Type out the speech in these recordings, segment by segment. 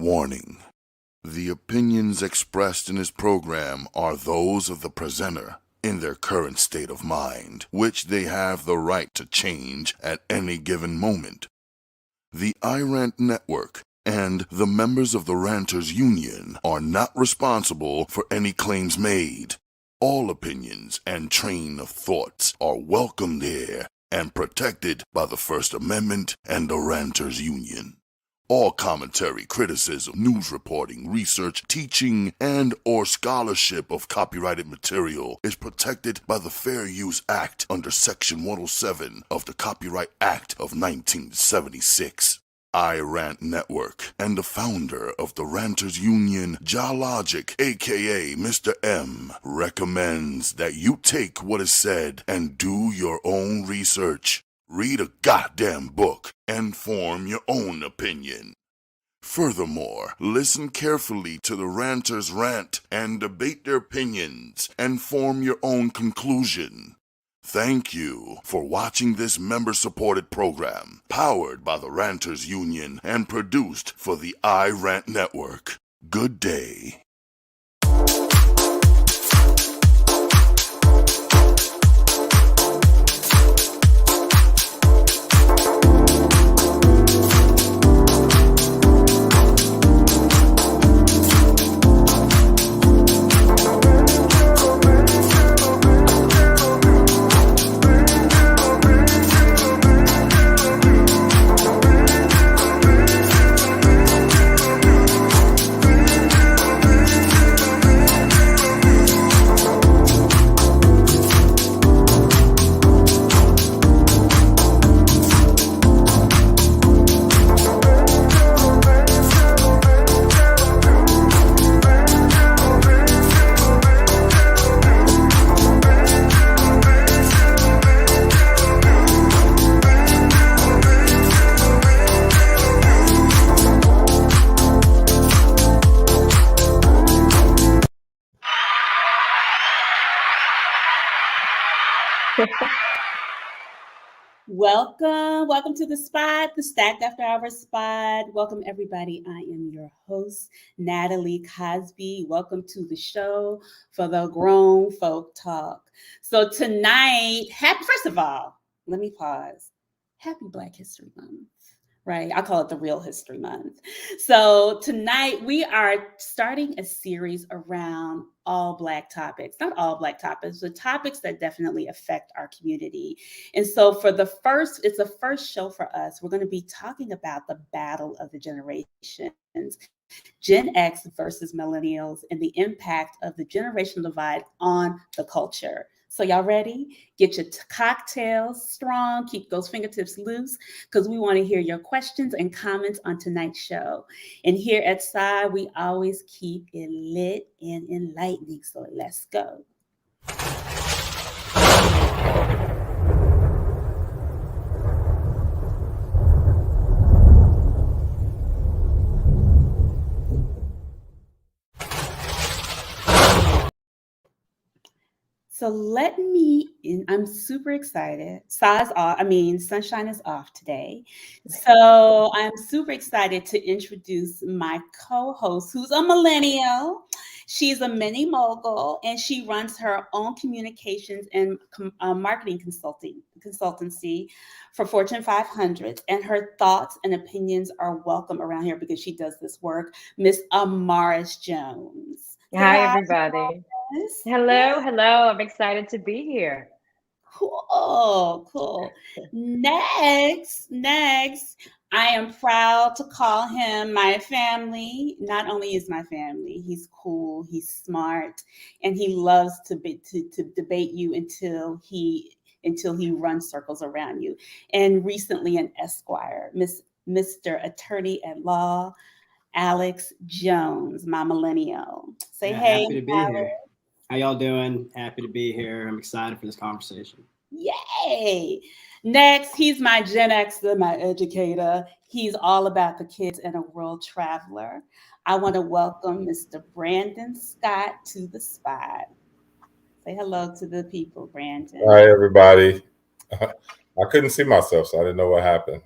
Warning: the opinions expressed in this program are those of the presenter in their current state of mind, which they have the right to change at any given moment. The iRant Network and the members of the Ranters Union are not responsible for any claims made. All opinions and train of thoughts are welcomed here and protected by the First Amendment and the Ranters Union. All commentary, criticism, news reporting, research, teaching, and or scholarship of copyrighted material is protected by the Fair Use Act under Section 107 of the Copyright Act of 1976. iRant Network and the founder of the Ranters Union, Logic, aka Mr. M, recommends that you take what is said and do your own research. Read a goddamn book and form your own opinion. Furthermore, listen carefully to the ranters rant and debate their opinions and form your own conclusion. Thank you for watching this member-supported program, powered by the Ranters Union and produced for the iRant Network. Good day. Welcome to the spot, the Stacked After Hours spot. Welcome, everybody. I am your host, Natalie Cosby. Welcome to the show for the Grown Folk Talk. So tonight, first of all, let me pause. Happy Black History Month. Right? I call it the Real History Month. So tonight we are starting a series around all Black topics, not all Black topics, but topics that definitely affect our community. And so it's the first show for us. We're going to be talking about the battle of the generations, Gen X versus Millennials, and the impact of the generational divide on the culture. So y'all ready? Get your cocktails strong, keep those fingertips loose, because we want to hear your questions and comments on tonight's show. And here at SI, we always keep it lit and enlightening. So let's go. So I'm super excited. Sunshine is off today. So I'm super excited to introduce my co-host, who's a millennial. She's a mini mogul, and she runs her own communications and marketing consultancy for Fortune 500. And her thoughts and opinions are welcome around here because she does this work. Miss Amaris Jones. Hi, everybody. Hello. I'm excited to be here. Cool. Next, I am proud to call him my family. Not only is my family, he's cool, he's smart, and he loves to debate you until he runs circles around you. And recently an Esquire, Mr. Attorney at Law, Alex Jones, my millennial. Say hey. Happy to be here. How y'all doing? Happy to be here. I'm excited for this conversation. Yay! Next, he's my Gen Xer, my educator. He's all about the kids and a world traveler. I want to welcome Mr. Brandon Scott to the spot. Say hello to the people, Brandon. Hi, everybody. I couldn't see myself, so I didn't know what happened.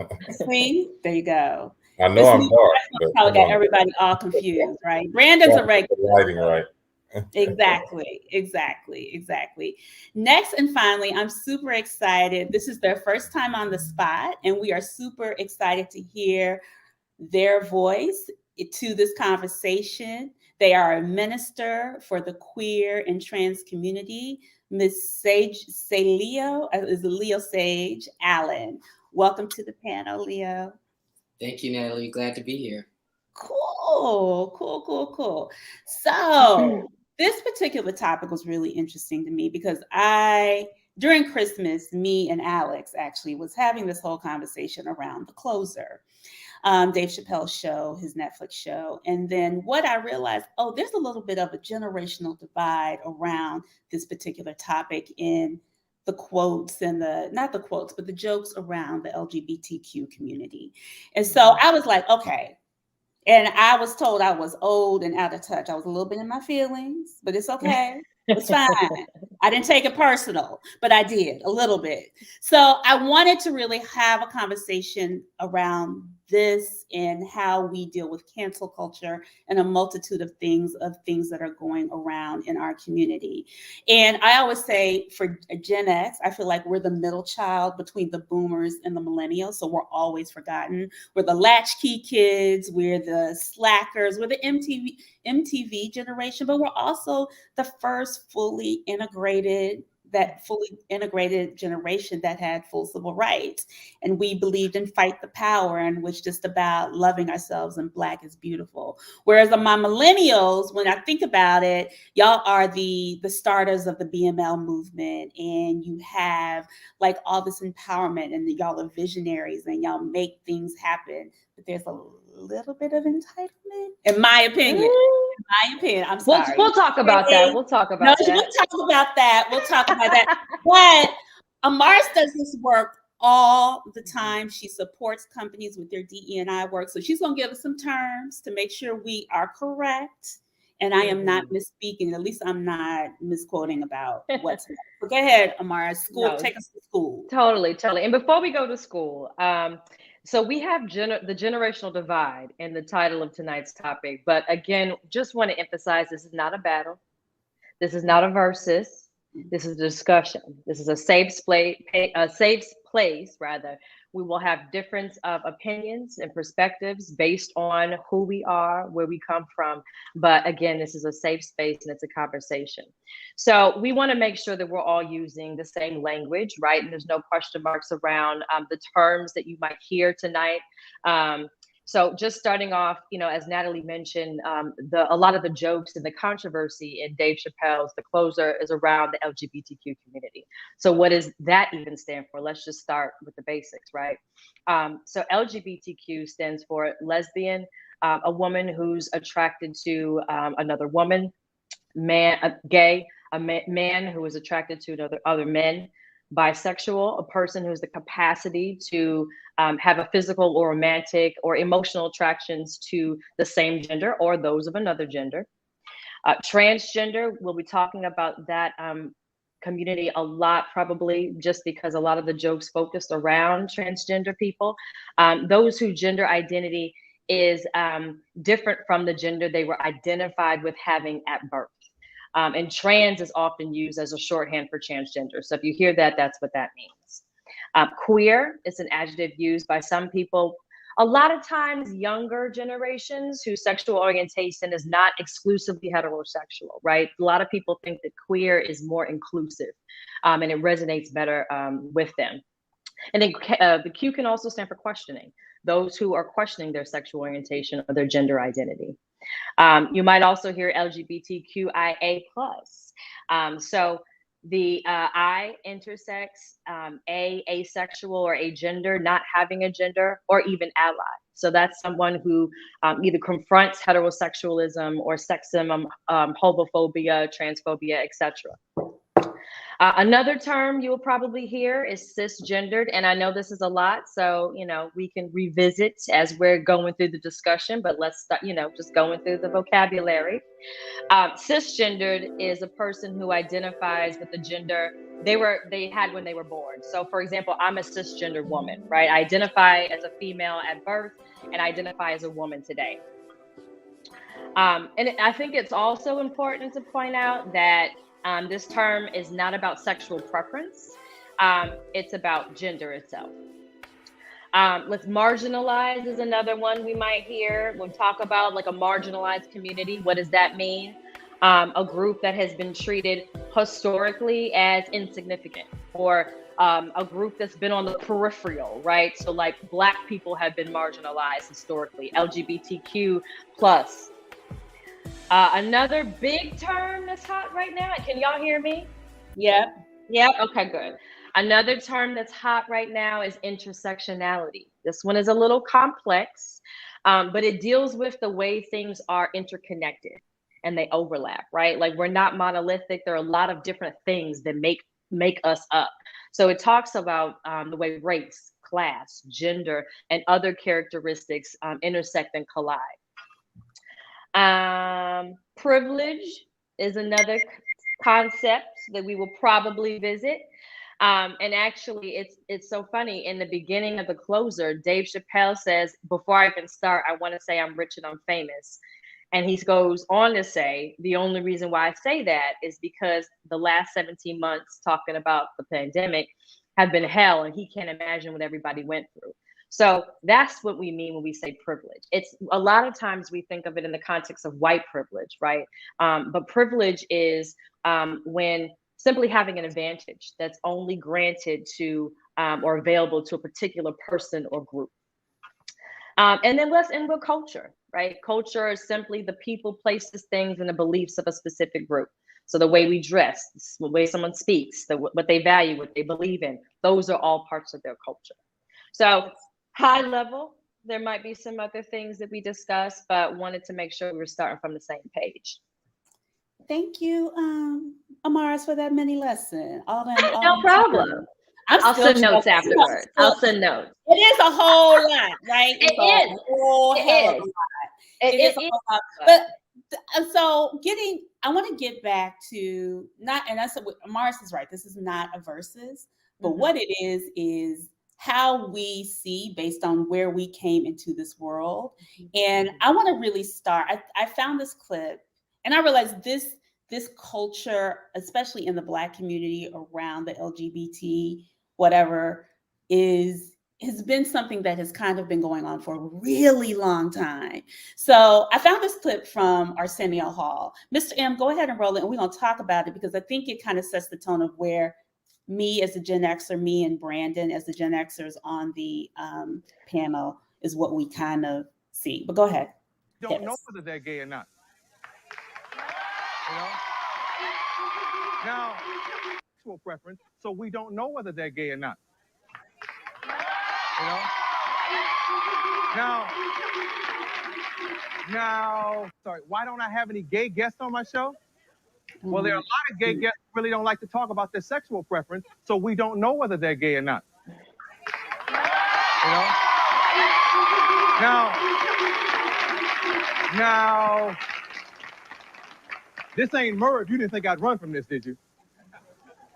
See? There you go. I know This I'm new dark, one but probably come got on. everybody all confused, right? Brandon's a regular. Lighting right. Exactly. Next and finally, I'm super excited. This is their first time on the spot, and we are super excited to hear their voice to this conversation. They are a minister for the queer and trans community, Miss Leo, is Leo Sage Allen. Welcome to the panel, Leo. Thank you, Natalie. Glad to be here. Cool. So this particular topic was really interesting to me because during Christmas, me and Alex actually was having this whole conversation around The Closer, Dave Chappelle's show, his Netflix show. And then what I realized, there's a little bit of a generational divide around this particular topic in the quotes and not the quotes, but the jokes around the LGBTQ community. And so I was like, okay. And I was told I was old and out of touch. I was a little bit in my feelings, but it's okay. It's fine. I didn't take it personal, but I did a little bit. So I wanted to really have a conversation around this and how we deal with cancel culture and a multitude of things that are going around in our community. And I always say for Gen X, I feel like we're the middle child between the boomers and the millennials. So we're always forgotten. We're the latchkey kids. We're the slackers. We're the MTV generation, but we're also the first fully integrated generation that had full civil rights. And we believed in fight the power and was just about loving ourselves and Black is beautiful. Whereas my millennials, when I think about it, y'all are the starters of the BML movement, and you have like all this empowerment, and y'all are visionaries and y'all make things happen. But there's a little bit of entitlement, in my opinion. I'm sorry. We'll talk about that. We'll talk about that. We'll talk about that. But Amaris does this work all the time. She supports companies with their DE&I work. So she's going to give us some terms to make sure we are correct. And I am not misspeaking. At least I'm not misquoting about what's next. So go ahead, Amaris. Take us to school. Totally. And before we go to school, so we have the generational divide in the title of tonight's topic. But again, just want to emphasize this is not a battle. This is not a versus. This is a discussion. This is a safe place, rather. We will have difference of opinions and perspectives based on who we are, where we come from. But again, this is a safe space and it's a conversation. So we want to make sure that we're all using the same language, right? And there's no question marks around the terms that you might hear tonight. So just starting off, as Natalie mentioned, a lot of the jokes and the controversy in Dave Chappelle's The Closer is around the LGBTQ community. So what does that even stand for? Let's just start with the basics, right? So LGBTQ stands for lesbian, a woman who's attracted to another woman, gay, a man who is attracted to other men, bisexual, a person who has the capacity to have a physical or romantic or emotional attractions to the same gender or those of another gender. Transgender, we'll be talking about that community a lot, probably just because a lot of the jokes focused around transgender people. Those whose gender identity is different from the gender they were identified with having at birth. And trans is often used as a shorthand for transgender. So if you hear that, that's what that means. Queer is an adjective used by some people, a lot of times younger generations whose sexual orientation is not exclusively heterosexual, right? A lot of people think that queer is more inclusive and it resonates better with them. And then the Q can also stand for questioning, those who are questioning their sexual orientation or their gender identity. You might also hear LGBTQIA+. So the I, intersex, asexual or agender, not having a gender, or even ally. So that's someone who either confronts heterosexualism or sexism, homophobia, transphobia, etc. Another term you will probably hear is cisgendered, and I know this is a lot, so we can revisit as we're going through the discussion. But let's start, just going through the vocabulary. Cisgendered is a person who identifies with the gender they had when they were born. So, for example, I'm a cisgendered woman, right? I identify as a female at birth, and I identify as a woman today. And I think it's also important to point out that this term is not about sexual preference. It's about gender itself. Let's marginalize is another one we might hear. We'll talk about like a marginalized community. What does that mean? A group that has been treated historically as insignificant, or a group that's been on the peripheral, right? So like Black people have been marginalized historically, LGBTQ plus. Another big term that's hot right now. Can y'all hear me? Yep. Yeah. Okay, good. Another term that's hot right now is intersectionality. This one is a little complex, but it deals with the way things are interconnected and they overlap, right? Like we're not monolithic. There are a lot of different things that make us up. So it talks about the way race, class, gender, and other characteristics intersect and collide. Privilege is another concept that we will probably visit. And actually, it's so funny. In the beginning of the closer, Dave Chappelle says, before I can start, I want to say I'm rich and I'm famous. And he goes on to say, the only reason why I say that is because the last 17 months talking about the pandemic have been hell, and he can't imagine what everybody went through. So that's what we mean when we say privilege. It's a lot of times we think of it in the context of white privilege, right? But privilege is when simply having an advantage that's only granted to or available to a particular person or group. And then let's end with culture, right? Culture is simply the people, places, things, and the beliefs of a specific group. So the way we dress, the way someone speaks, what they value, what they believe in, those are all parts of their culture. So high level, there might be some other things that we discussed, but wanted to make sure we were starting from the same page. Thank you, Amaris, for that mini lesson. No problem. I'll send notes afterwards. I'll send notes. It is a whole lot, right? It is. It is a whole lot. But so I want to get back to and that's what Amaris is right. This is not a versus, but what it is how we see based on where we came into this world. And I want to really start. I found this clip, and I realized this culture, especially in the Black community around the LGBT, whatever, has been something that has kind of been going on for a really long time. So I found this clip from Arsenio Hall. Mr. M, go ahead and roll it, and we're going to talk about it because I think it kind of sets the tone of where me as a Gen Xer, me and Brandon as the Gen Xers on the panel is what we kind of see. But go ahead. Don't know whether they're gay or not. You know? Now, sexual preference, so we don't know whether they're gay or not. You know? Now, sorry, why don't I have any gay guests on my show? Well, there are a lot of gay guests who really don't like to talk about their sexual preference, so we don't know whether they're gay or not. You know? Now, this ain't Merv. You didn't think I'd run from this, did you?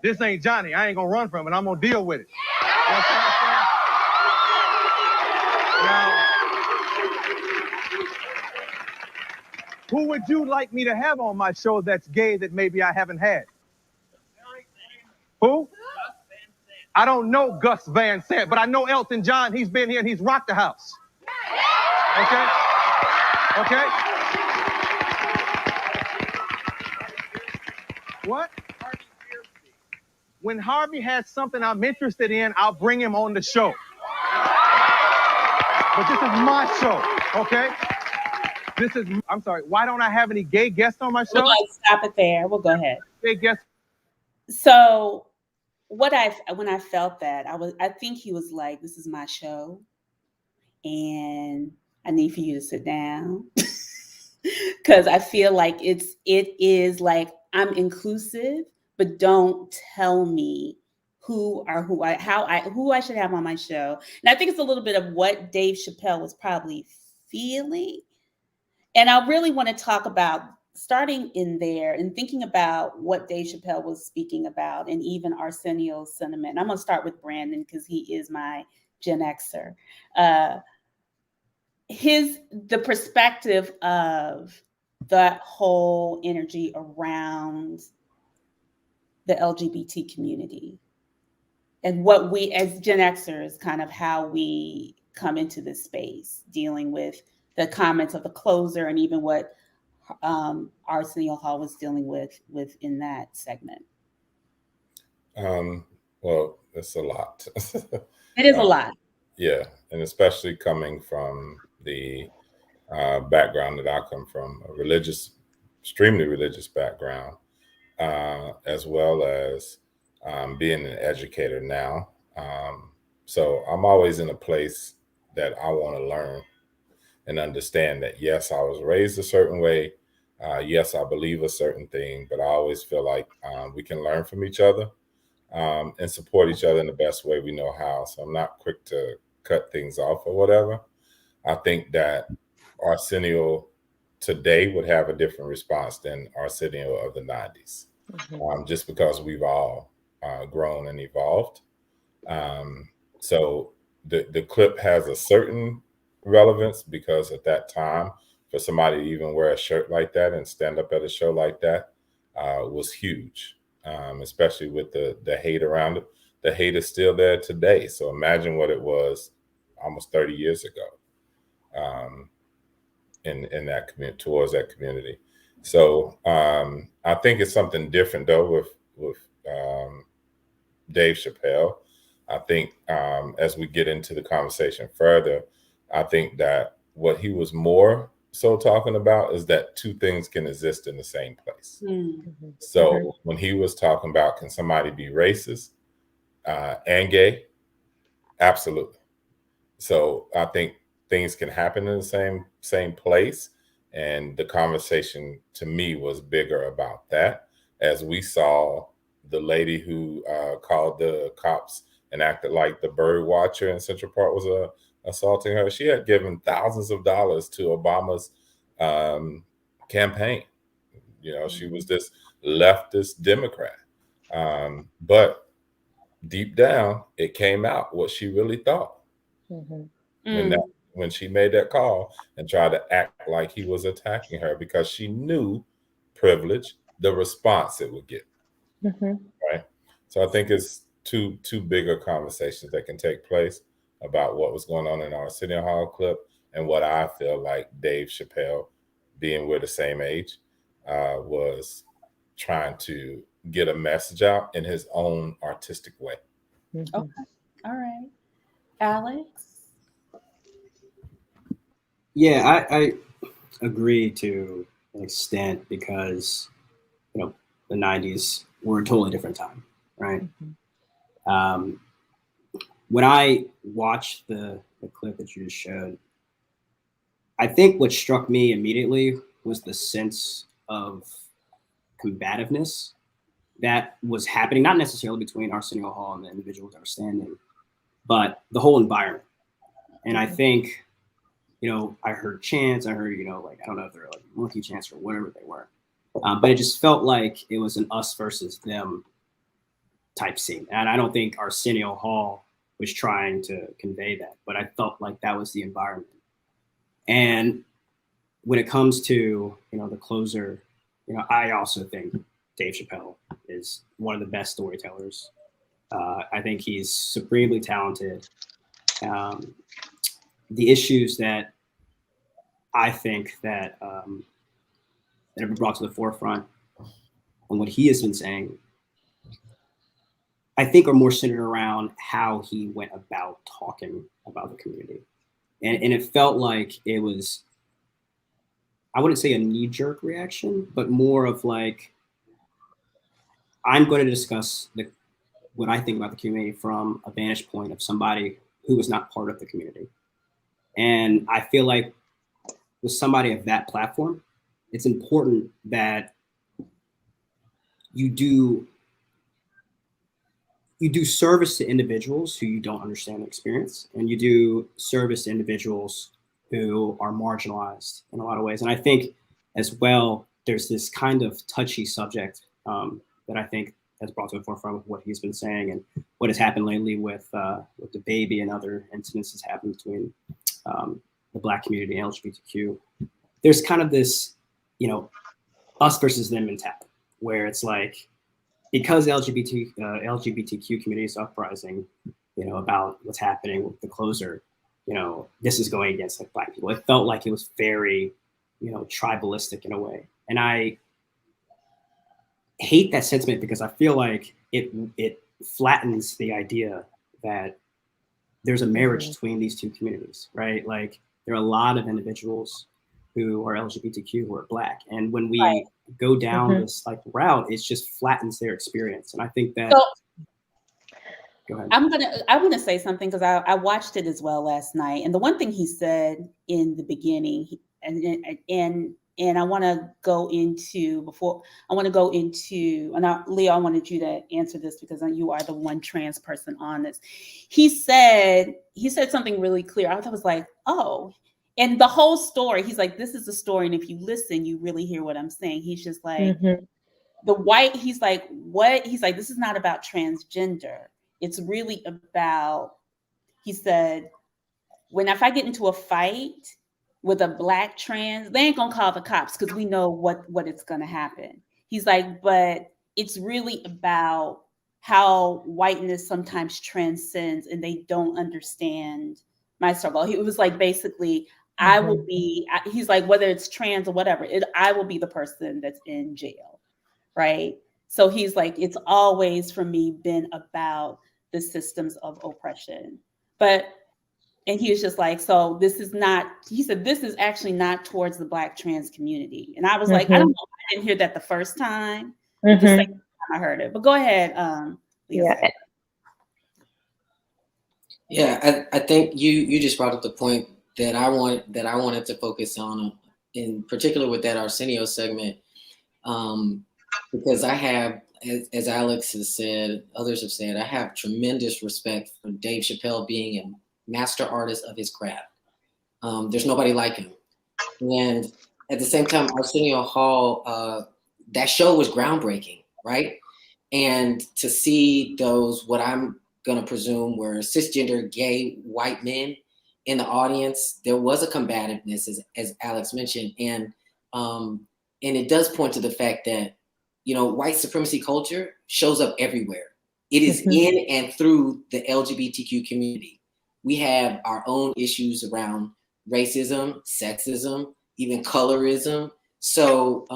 This ain't Johnny. I ain't gonna run from it. I'm gonna deal with it. You know what I'm saying? Now, who would you like me to have on my show that's gay that maybe I haven't had? Who? I don't know Gus Van Sant, but I know Elton John. He's been here and he's rocked the house. Okay? Okay? What? When Harvey has something I'm interested in, I'll bring him on the show. But this is my show, okay? I'm sorry, why don't I have any gay guests on my show? We'll stop it there. We'll go ahead. Gay guests. So when I felt that, I think he was like, this is my show and I need for you to sit down. Because I feel like it is like I'm inclusive, but don't tell me who I should have on my show. And I think it's a little bit of what Dave Chappelle was probably feeling. And I really want to talk about starting in there and thinking about what Dave Chappelle was speaking about, and even Arsenio's sentiment. I'm going to start with Brandon because he is my Gen Xer. The perspective of that whole energy around the LGBT community, and what we as Gen Xers, kind of how we come into this space, dealing with the comments of the closer, and even what Arsenio Hall was dealing with within that segment. Well, it's a lot. It is a lot. Yeah, and especially coming from the background that I come from, a religious, extremely religious background, as well as being an educator now. So I'm always in a place that I want to learn and understand that, yes, I was raised a certain way. Yes, I believe a certain thing, but I always feel like we can learn from each other and support each other in the best way we know how. So I'm not quick to cut things off or whatever. I think that Arsenio today would have a different response than Arsenio of the 90s, just because we've all grown and evolved. So the clip has a certain relevance because at that time, for somebody to even wear a shirt like that and stand up at a show like that was huge, especially with the hate around it. The hate is still there today. So imagine what it was almost 30 years ago in that community, towards that community. So I think it's something different though with Dave Chappelle. I think as we get into the conversation further, I think that what he was more so talking about is that two things can exist in the same place. Mm-hmm. So when he was talking about, can somebody be racist and gay? Absolutely. So I think things can happen in the same place. And the conversation to me was bigger about that, as we saw the lady who called the cops and acted like the bird watcher in Central Park was assaulting her. She had given thousands of dollars to Obama's campaign. You know, she was this leftist Democrat. But deep down, it came out what she really thought when she made that call and tried to act like he was attacking her, because she knew privilege, the response it would get. Right. So I think it's two bigger conversations that can take place about what was going on in our Arsenio Hall clip and what I feel like Dave Chappelle, being we're the same age, was trying to get a message out in his own artistic way. Okay. All right. Alex? Yeah, I agree to an extent, because, you know, the 90s were a totally different time, right? When I watched the clip that you just showed, I think what struck me immediately was the sense of combativeness that was happening, not necessarily between Arsenio Hall and the individuals that were standing, but the whole environment. And I think, you know, I heard chants, I heard, you know, like, I don't know if they're like monkey chants or whatever they were, but it just felt like it was an us versus them type scene. And I don't think Arsenio Hall was trying to convey that, but I felt like that was the environment. And when it comes to, you know, the closer, you know, I also think Dave Chappelle is one of the best storytellers. I think he's supremely talented. The issues that I think that that have been brought to the forefront and what he has been saying, I think are more centered around how he went about talking about the community. And it felt like it was, I wouldn't say a knee-jerk reaction, but more of like, I'm going to discuss what I think about the community from a vantage point of somebody who was not part of the community. And I feel like with somebody of that platform, it's important that you do you do service to individuals who you don't understand the experience, and you do service to individuals who are marginalized in a lot of ways. And I think as well, there's this kind of touchy subject that I think has brought to the forefront of what he's been saying and what has happened lately with the baby and other incidences happening between the Black community and LGBTQ. There's kind of this, us versus them mentality, where it's like, because LGBTQ community is uprising, about what's happening with the closer, this is going against like Black people. It felt like it was very, tribalistic in a way. And I hate that sentiment because I feel like it flattens the idea that there's a marriage between these two communities, right? Like there are a lot of individuals who are LGBTQ who are Black. And when we go down this like route, it just flattens their experience. And I think that, go ahead. I want to say something because I watched it as well last night. And the one thing he said in the beginning, and I want to go into Leo, I wanted you to answer this because you are the one trans person on this. He said something really clear. I was like, oh, and the whole story, he's like, this is the story. And if you listen, you really hear what I'm saying. He's just like he's like, what? He's like, this is not about transgender. It's really about, he said, if I get into a fight with a Black trans, they ain't gonna call the cops because we know what it's gonna happen. He's like, but it's really about how whiteness sometimes transcends and they don't understand my struggle. It was like, basically, I will be, he's like, whether it's trans or whatever, I will be the person that's in jail, right? So he's like, it's always for me been about the systems of oppression. And he was just like, so this is not, he said, this is actually not towards the Black trans community. And I was like, I don't know, I didn't hear that the first time. The second time I heard it. But go ahead, Lisa. Yeah, I think you just brought up the point that I wanted to focus on, in particular with that Arsenio segment, because I have, as Alex has said, others have said, I have tremendous respect for Dave Chappelle being a master artist of his craft. There's nobody like him, and at the same time, Arsenio Hall, that show was groundbreaking, right? And to see those, what I'm gonna presume were cisgender gay white men in the audience, there was a combativeness, as Alex mentioned, and it does point to the fact that white supremacy culture shows up everywhere. It is in and through the LGBTQ community. We have our own issues around racism, sexism, even colorism. So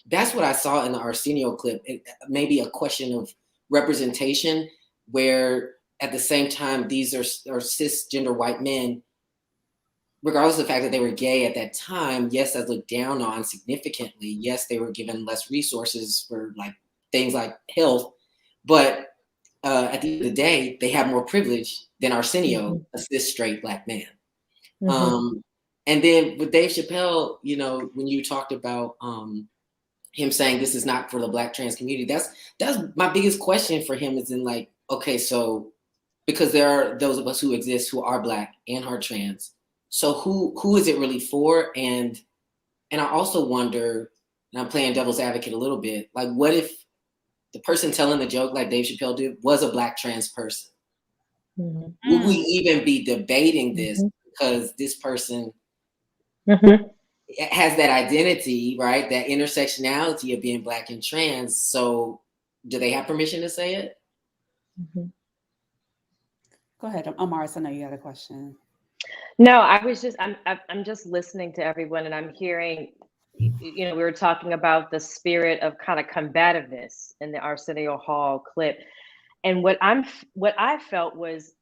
that's what I saw in the Arsenio clip. Maybe a question of representation, where at the same time, these are cisgender white men, regardless of the fact that they were gay at that time, yes, that's looked down on significantly. Yes, they were given less resources for like things like health, but at the end of the day, they have more privilege than Arsenio, a cis straight Black man. And then with Dave Chappelle, when you talked about him saying this is not for the Black trans community, that's my biggest question for him, is in like, okay, so because there are those of us who exist who are Black and are trans, so who is it really for? And I also wonder, and I'm playing devil's advocate a little bit, like what if the person telling the joke, like Dave Chappelle did, was a Black trans person? Would we even be debating this because this person has that identity, right? That intersectionality of being Black and trans. So do they have permission to say it? Go ahead, Amaris, I know you got a question. No, I'm just listening to everyone, and I'm hearing, we were talking about the spirit of kind of combativeness in the Arsenio Hall clip. And what I felt was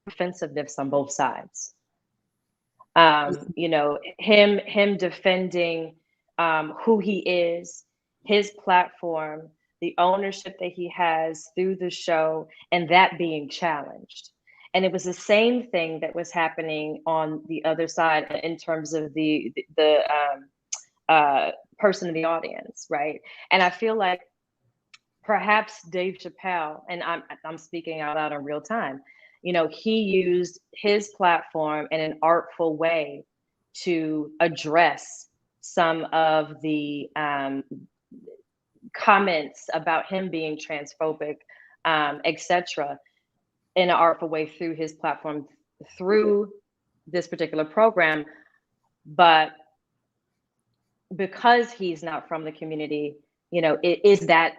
offensiveness on both sides. Him defending who he is, his platform, the ownership that he has through the show, and that being challenged. And it was the same thing that was happening on the other side in terms of the person in the audience, right? And I feel like perhaps Dave Chappelle, and I'm speaking out loud in real time, you know, he used his platform in an artful way to address some of the comments about him being transphobic, etc., in an artful way through his platform, through this particular program. But because he's not from the community, you know, is that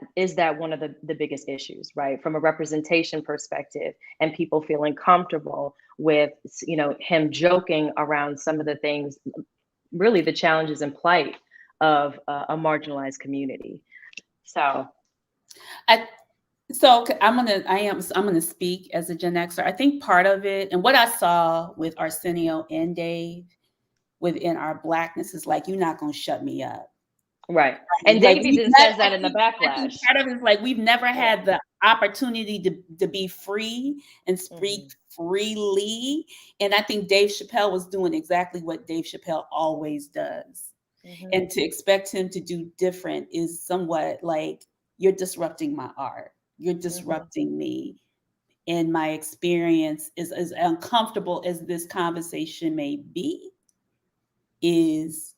one of the biggest issues, right? From a representation perspective, and people feeling comfortable with, you know, him joking around some of the things, really the challenges and plight of a marginalized community. So I'm gonna speak as a Gen Xer. I think part of it, and what I saw with Arsenio and Dave within our Blackness, is like, you're not gonna shut me up. Right. And like, Dave even says that in the backlash. I think part of it is like, we've never had the opportunity to be free and speak freely. And I think Dave Chappelle was doing exactly what Dave Chappelle always does. And to expect him to do different is somewhat like, you're disrupting my art. You're disrupting me. And my experience is, as uncomfortable as this conversation may be, is,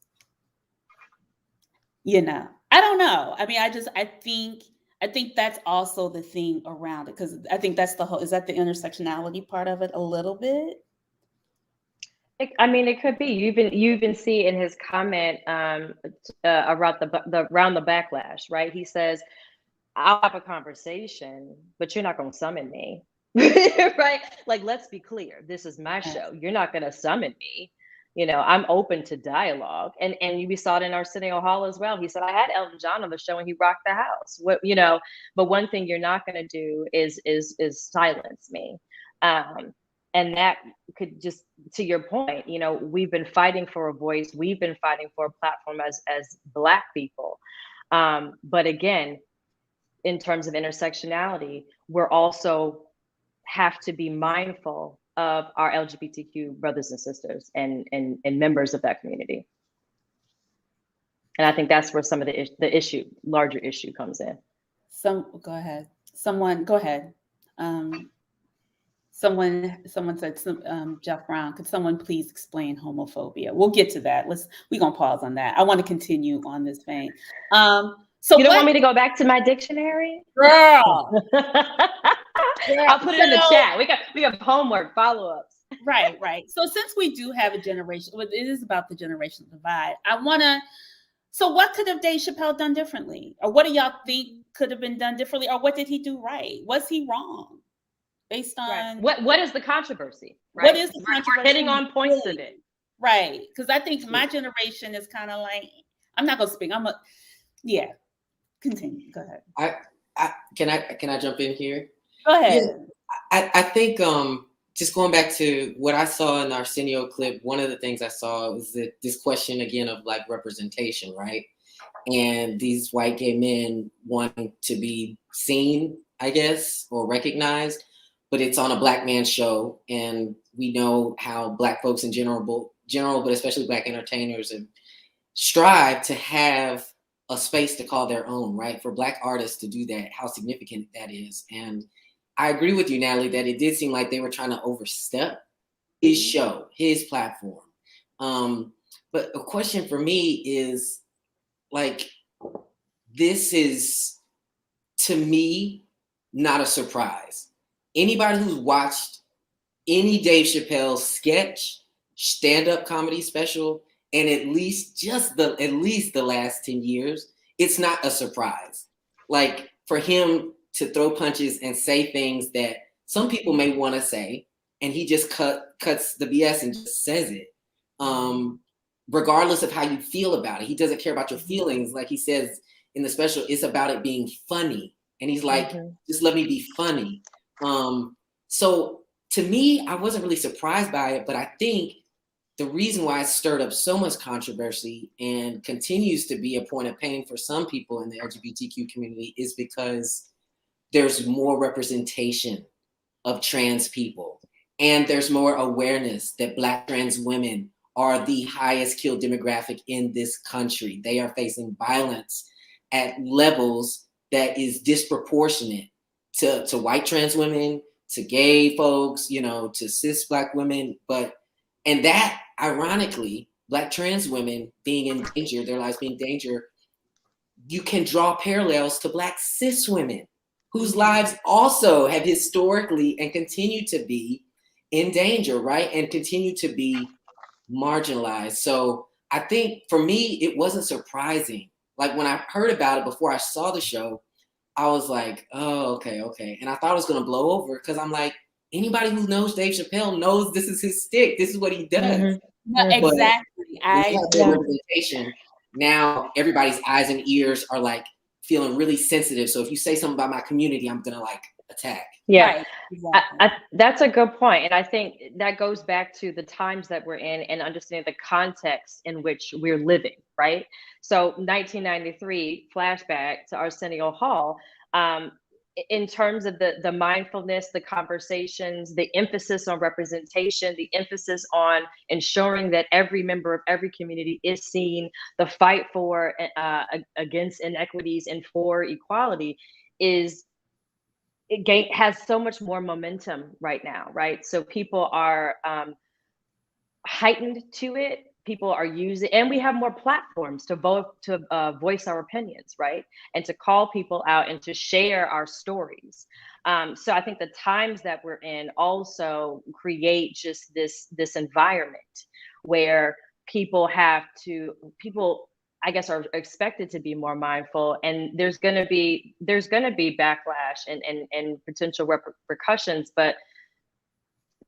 you know, I don't know. I mean, I think that's also the thing around it, because I think that's the whole, is that the intersectionality part of it a little bit? I mean, it could be. You even see in his comment around the backlash, right? He says, "I'll have a conversation, but you're not going to summon me," right? Like, let's be clear. This is my show. You're not going to summon me. You know, I'm open to dialogue, and we saw it in Arsenio Hall as well. He said, "I had Elton John on the show, and he rocked the house." What, you know, but one thing you're not going to do is silence me. And that could, just to your point, you know, we've been fighting for a voice. We've been fighting for a platform as Black people. But again, in terms of intersectionality, we're also have to be mindful of our LGBTQ brothers and sisters and members of that community. And I think that's where some of the larger issue comes in. Go ahead. Someone said, Jeff Brown, could someone please explain homophobia? We'll get to that. We're gonna pause on that. I want to continue on this vein. So you don't want me to go back to my dictionary? Girl. I'll put it in the chat. We got homework, follow-ups. Right. So since we do have it is about the generational divide. So what could have Dave Chappelle done differently? Or what do y'all think could have been done differently? Or what did he do right? Was he wrong? Based on what is the controversy? Right? What is the controversy? We're hitting on points of it. Right. Because I think my generation is kind of like, I'm not gonna speak. Continue. Go ahead. Can I jump in here? Go ahead. Yeah, I think just going back to what I saw in the Arsenio clip, one of the things I saw was that this question again of like representation, right? And these white gay men wanting to be seen, I guess, or recognized, but it's on a Black man show, and we know how Black folks in general, but especially Black entertainers, strive to have a space to call their own, right? For Black artists to do that, how significant that is. And I agree with you, Natalie, that it did seem like they were trying to overstep his show, his platform. But a question for me is, like, this is, to me, not a surprise. Anybody who's watched any Dave Chappelle sketch, stand-up comedy special, and at least the last 10 years, it's not a surprise. Like, for him to throw punches and say things that some people may want to say, and he just cuts the BS and just says it, regardless of how you feel about it. He doesn't care about your feelings. Like he says in the special, it's about it being funny. And he's like, just let me be funny. So to me, I wasn't really surprised by it, but I think the reason why it stirred up so much controversy and continues to be a point of pain for some people in the LGBTQ community is because there's more representation of trans people, and there's more awareness that Black trans women are the highest killed demographic in this country. They are facing violence at levels that is disproportionate to white trans women, to gay folks, you know, to cis Black women. And that, ironically, Black trans women being in danger, their lives being in danger, you can draw parallels to Black cis women whose lives also have historically and continue to be in danger, right? And continue to be marginalized. So I think for me, it wasn't surprising. Like when I heard about it before I saw the show, I was like, oh, okay. And I thought it was gonna blow over because I'm like, anybody who knows Dave Chappelle knows this is his stick. This is what he does. Mm-hmm. No, exactly. Representation. Now everybody's eyes and ears are like feeling really sensitive. So if you say something about my community, I'm gonna like attack. Yeah, right. Exactly. That's a good point. And I think that goes back to the times that we're in and understanding the context in which we're living, right? So 1993, flashback to Arsenio Hall, in terms of the mindfulness, the conversations, the emphasis on representation, the emphasis on ensuring that every member of every community is seen, the fight for against inequities and for equality has so much more momentum right now, right? So people are heightened to it. People are using, and we have more platforms to voice our opinions, right? And to call people out and to share our stories. So I think the times that we're in also create just this environment where people I guess are expected to be more mindful, and there's gonna be backlash and potential repercussions. But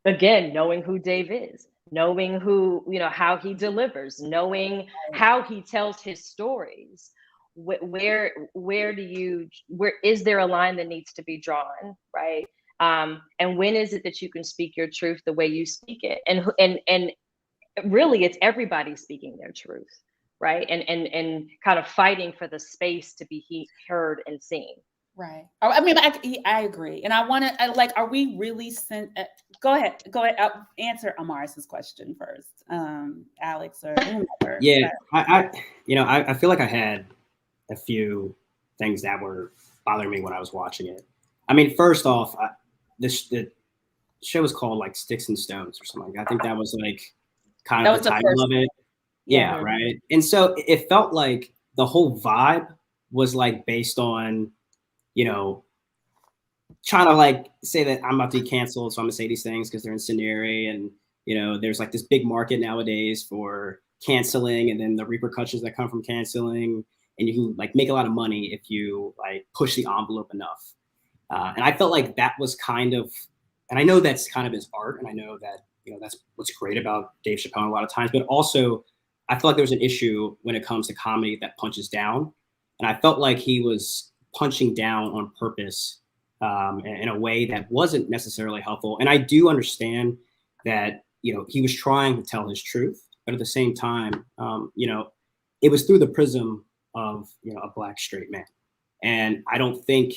again, knowing who Dave is, knowing who, you know, how he delivers, knowing how he tells his stories, where is there a line that needs to be drawn, right? And when is it that you can speak your truth the way you speak it? And really, it's everybody speaking their truth. Right. And kind of fighting for the space to be heard and seen. Right. I mean, I agree. And I want to are we really go ahead. I'll answer Amaris's question first. Alex or whoever. Yeah. I feel like I had a few things that were bothering me when I was watching it. I mean, first off, the show was called like Sticks and Stones or something. I think that was like kind of the title of it. Yeah, right. And so it felt like the whole vibe was like based on, you know, trying to like say that I'm about to be canceled, so I'm gonna say these things because they're incendiary, and you know, there's like this big market nowadays for canceling, and then the repercussions that come from canceling, and you can like make a lot of money if you like push the envelope enough. And I felt like that was kind of, and I know that's kind of his art, and I know that, you know, that's what's great about Dave Chappelle a lot of times, but also I feel like there's an issue when it comes to comedy that punches down. And I felt like he was punching down on purpose in a way that wasn't necessarily helpful. And I do understand that, you know, he was trying to tell his truth, but at the same time, you know, it was through the prism of, you know, a Black straight man. And I don't think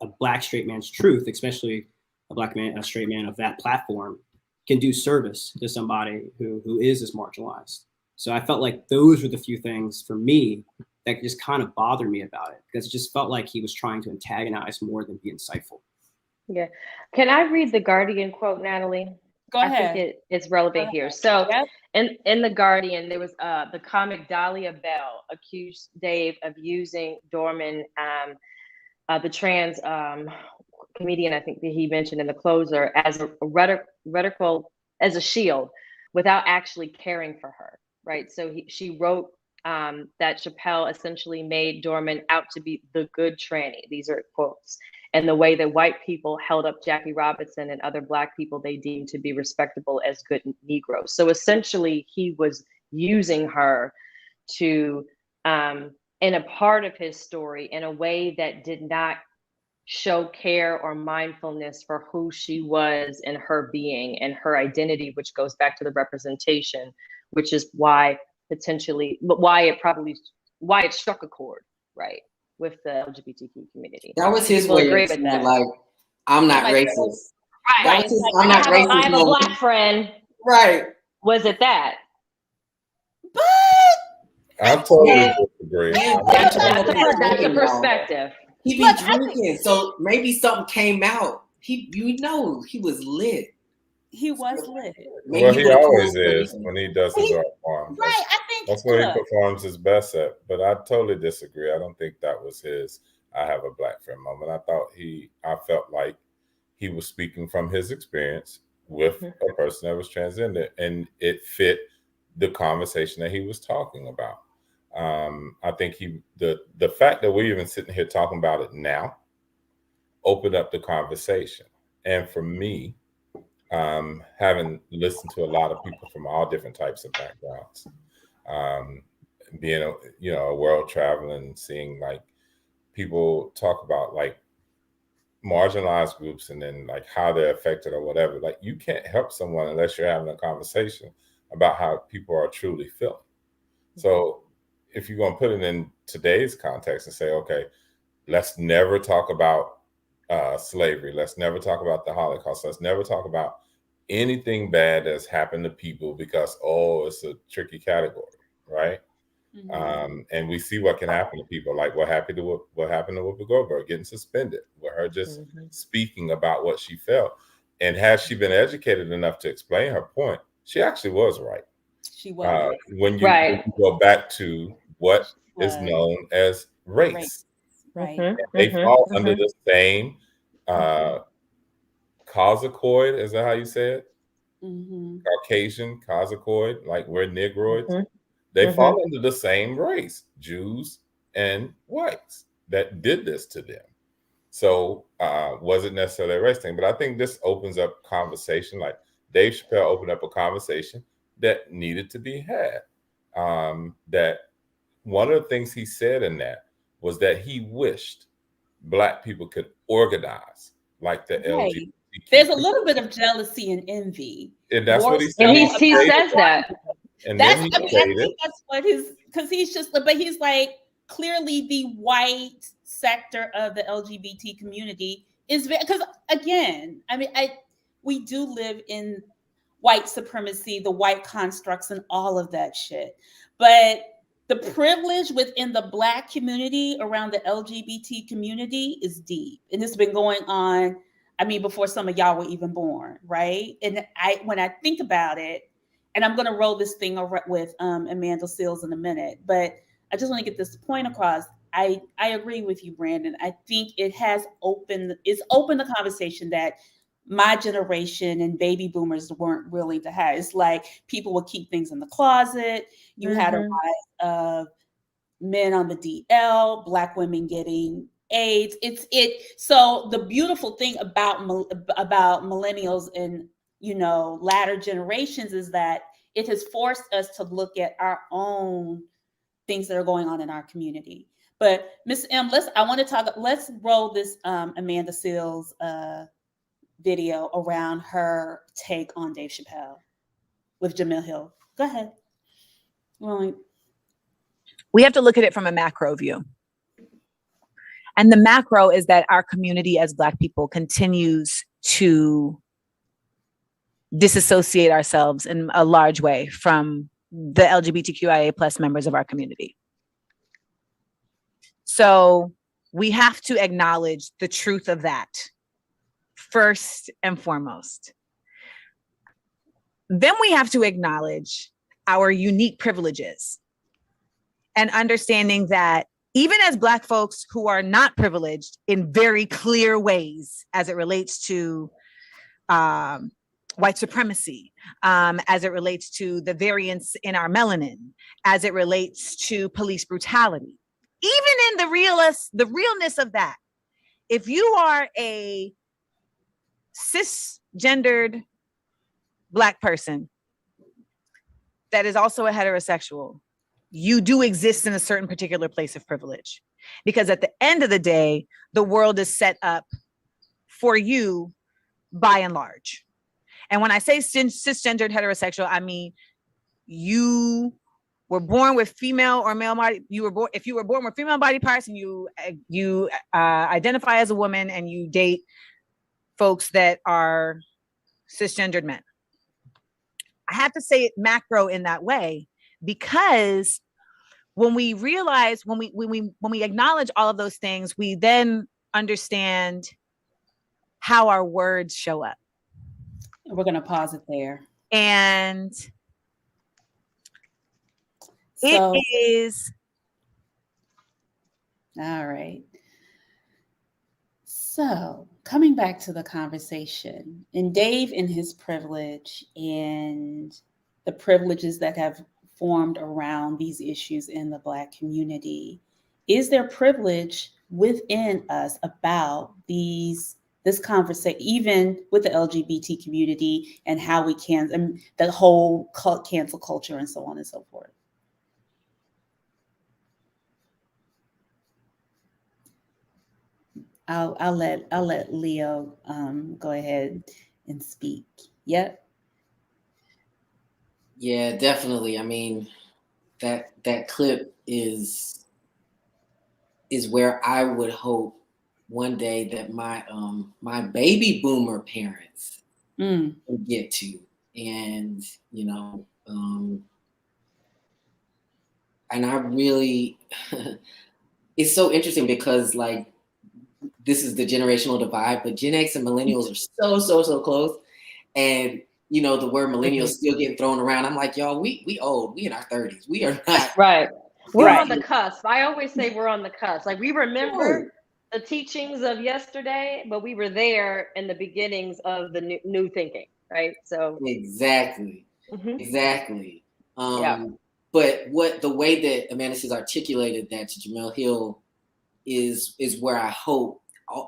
a Black straight man's truth, especially a straight man of that platform, can do service to somebody who is as marginalized. So I felt like those were the few things for me that just kind of bothered me about it, because it just felt like he was trying to antagonize more than be insightful. Yeah. Can I read the Guardian quote, Natalie? Go ahead. I think it's relevant here. So in the Guardian, there was the comic Dahlia Bell accused Dave of using Dorman, the trans comedian, I think that he mentioned in the closer, as a rhetorical, as a shield, without actually caring for her. Right. So she wrote that Chappelle essentially made Dorman out to be the good tranny. These are quotes. And the way that white people held up Jackie Robinson and other Black people they deemed to be respectable as good Negroes. So essentially, he was using her to, in a part of his story, in a way that did not show care or mindfulness for who she was and her being and her identity, which goes back to the representation, which is why it struck a chord, right, with the LGBTQ community. That was his way of saying, like, I'm not racist. Right. I'm not racist. I have a Black friend. Right. Was it that? I totally disagree. That's a perspective. He be Look, drinking, so maybe something came out. He was lit. he was lit. Maybe Well, he he would have always told the is reason. when he does his art form. Right. I think, That's what he look, performs his best at. But I totally disagree. I don't think that was his I have a black friend moment. I felt like he was speaking from his experience with a person that was transgender, and it fit the conversation that he was talking about. I think the fact that we're even sitting here talking about it now opened up the conversation. And for me, having listened to a lot of people from all different types of backgrounds, being a world traveling, seeing like people talk about like marginalized groups and then like how they're affected or whatever. Like you can't help someone unless you're having a conversation about how people are truly feeling. So if you're going to put it in today's context and say, okay, let's never talk about slavery. Let's never talk about the Holocaust. Let's never talk about anything bad that's happened to people because, it's a tricky category, right? And we see what can happen to people, like what happened to Whoopi Goldberg getting suspended, with her just speaking about what she felt. And had she been educated enough to explain her point, she actually was right. she was. When you go back to what is known as race. Right. They fall under the same causacoid. Is that how you say it? Caucasian causacoid, like we're Negroids. They fall under the same race, Jews and whites, that did this to them. So wasn't necessarily a race thing, but I think this opens up conversation. Like Dave Chappelle opened up a conversation that needed to be had. That one of the things he said in that was that he wished Black people could organize like the LGBTQ. There's a little bit of jealousy and envy. And that's what he said. And he says that. And then he I think that's what because he's just, but he's like, clearly the white sector of the LGBT community is because again, I mean, we do live in white supremacy, the white constructs and all of that shit. But the privilege within the Black community around the LGBT community is deep. And it's been going on, I mean, before some of y'all were even born, right? And when I think about it, and I'm going to roll this thing with Amanda Seals in a minute, but I just want to get this point across. I agree with you, Brandon. I think it's opened the conversation that my generation and baby boomers weren't willing to have. It's like people would keep things in the closet. You had a rise of men on the DL, Black women getting AIDS. So the beautiful thing about millennials and latter generations is that it has forced us to look at our own things that are going on in our community. But Ms. M, let's roll this Amanda Seals video around her take on Dave Chappelle with Jamil Hill. Go ahead. We have to look at it from a macro view. And the macro is that our community as Black people continues to disassociate ourselves in a large way from the LGBTQIA plus members of our community. So we have to acknowledge the truth of that first and foremost. Then we have to acknowledge our unique privileges and understanding that even as Black folks who are not privileged in very clear ways as it relates to white supremacy, as it relates to the variance in our melanin, as it relates to police brutality, even in the realness of that, if you are a cisgendered Black person that is also a heterosexual, you do exist in a certain particular place of privilege. Because at the end of the day, the world is set up for you by and large. And when I say cisgendered heterosexual, I mean you were born with female or male body. If you were born with female body parts and you identify as a woman and you date folks that are cisgendered men. I have to say it macro in that way because when we realize, when we acknowledge all of those things, we then understand how our words show up. We're going to pause it there. And So, it is. All right. So, coming back to the conversation, and Dave in his privilege and the privileges that have formed around these issues in the Black community, is there privilege within us about this conversation, even with the LGBT community, and how we can, and the whole cancel culture and so on and so forth? I'll let Leo go ahead and speak. Yep. Yeah, definitely. I mean, that clip is where I would hope one day that my baby boomer parents will get to. And, you know, and I really, it's so interesting because, like, this is the generational divide, but Gen X and millennials are so close. And, you know, the word millennials still getting thrown around. I'm like, y'all, we old, we in our 30s. We are not. Right. We're Right. on the cusp. I always say we're on the cusp. Like, we remember the teachings of yesterday, but we were there in the beginnings of the new thinking, right? So Exactly. Exactly. Yeah. But the way that Amanda has articulated that to Jamel Hill is where I hope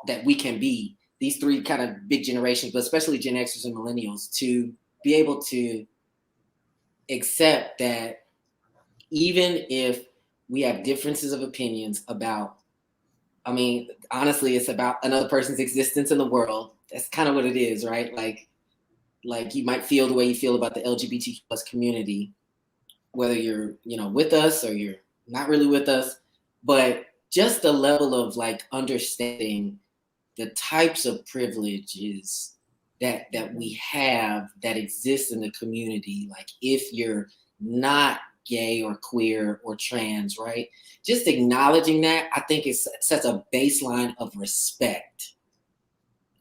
that we can be, these three kind of big generations, but especially Gen Xers and millennials, to be able to accept that even if we have differences of opinions about, I mean, honestly, it's about another person's existence in the world. That's kind of what it is, right? Like you might feel the way you feel about the LGBTQ plus community, whether you're, you know, with us or you're not really with us, but just the level of like understanding the types of privileges that we have that exist in the community. Like if you're not gay or queer or trans, right? Just acknowledging that, I think it sets a baseline of respect.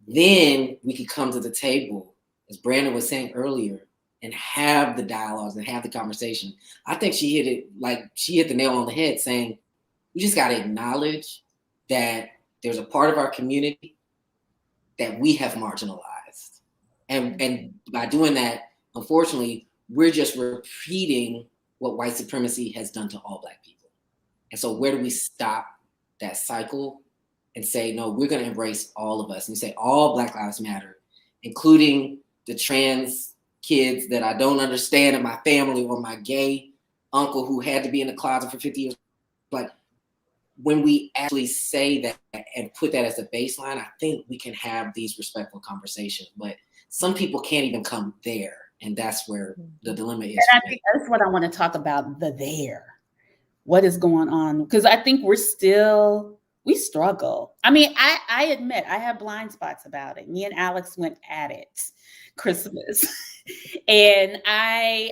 Then we could come to the table, as Brandon was saying earlier, and have the dialogues and have the conversation. I think she hit the nail on the head, saying we just got to acknowledge that there's a part of our community that we have marginalized. And by doing that, unfortunately, we're just repeating what white supremacy has done to all Black people. And so where do we stop that cycle and say, no, we're going to embrace all of us, and say all Black lives matter, including the trans kids that I don't understand in my family, or my gay uncle who had to be in the closet for 50 years. But when we actually say that and put that as a baseline, I think we can have these respectful conversations. But some people can't even come there. And that's where the dilemma is. And I think that's what I want to talk about, the there. What is going on? Because I think we struggle. I mean, I admit I have blind spots about it. Me and Alex went at it Christmas. And I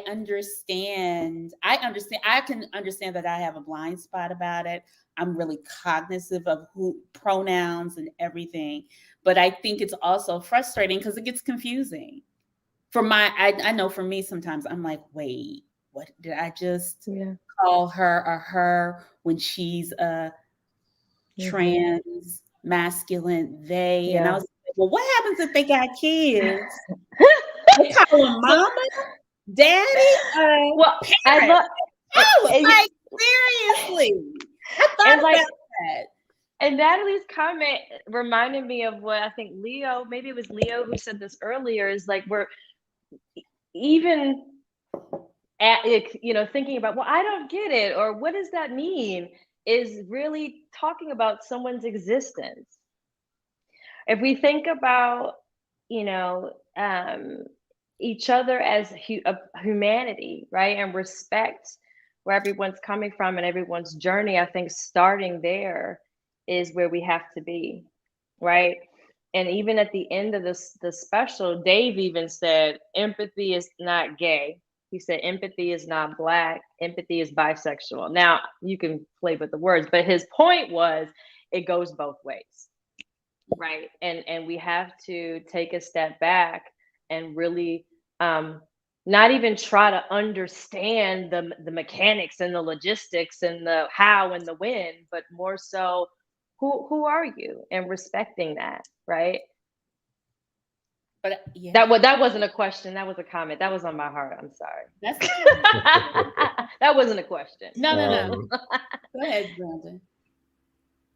understand. I can understand that I have a blind spot about it. I'm really cognizant of pronouns and everything. But I think it's also frustrating because it gets confusing. I know for me, sometimes I'm like, wait, what did I just call her or her when she's a trans masculine they? Yeah. And I was like, well, what happens if they got kids? They call them mama, daddy, well, parent. Like, seriously. I thought about that. And Natalie's comment reminded me of what I think maybe it was Leo who said this earlier, is like, we're even at, you know, thinking about, well, I don't get it, or what does that mean, is really talking about someone's existence. If we think about, you know, each other as humanity, right, and respect where everyone's coming from and everyone's journey, I think starting there is where we have to be, right? And even at the end of the special, Dave even said, empathy is not gay, He said empathy is not Black, empathy is bisexual. Now, you can play with the words, but his point was it goes both ways, right? And we have to take a step back and really not even try to understand the mechanics and the logistics and the how and the when, but more so who are you, and respecting that, right? But yeah, That wasn't a question. That was a comment. That was on my heart. I'm sorry. that's okay. That wasn't a question. No. Go ahead, Brandon.